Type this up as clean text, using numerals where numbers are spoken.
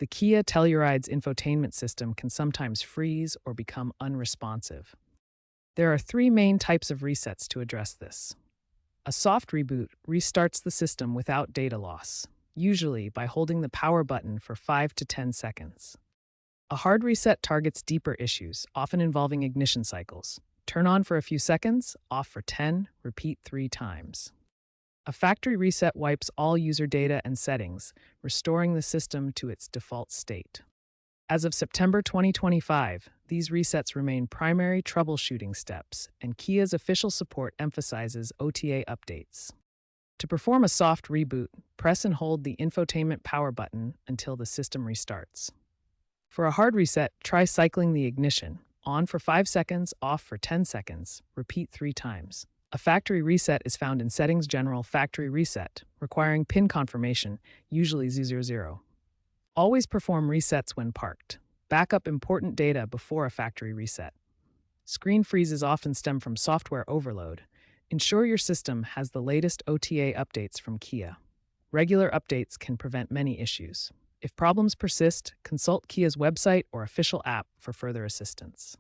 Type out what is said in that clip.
The Kia Telluride's infotainment system can sometimes freeze or become unresponsive. There are three main types of resets to address this. A soft reboot restarts the system without data loss, usually by holding the power button for 5 to 10 seconds. A hard reset targets deeper issues, often involving ignition cycles. Turn on for a few seconds, off for 10, repeat 3 times. A factory reset wipes all user data and settings, restoring the system to its default state. As of September 2025, these resets remain primary troubleshooting steps, and Kia's official support emphasizes OTA updates. To perform a soft reboot, press and hold the infotainment power button until the system restarts. For a hard reset, try cycling the ignition, on for 5 seconds, off for 10 seconds, repeat 3 times. A factory reset is found in Settings General Factory Reset, requiring PIN confirmation, usually 000. Always perform resets when parked. Back up important data before a factory reset. Screen freezes often stem from software overload. Ensure your system has the latest OTA updates from Kia. Regular updates can prevent many issues. If problems persist, consult Kia's website or official app for further assistance.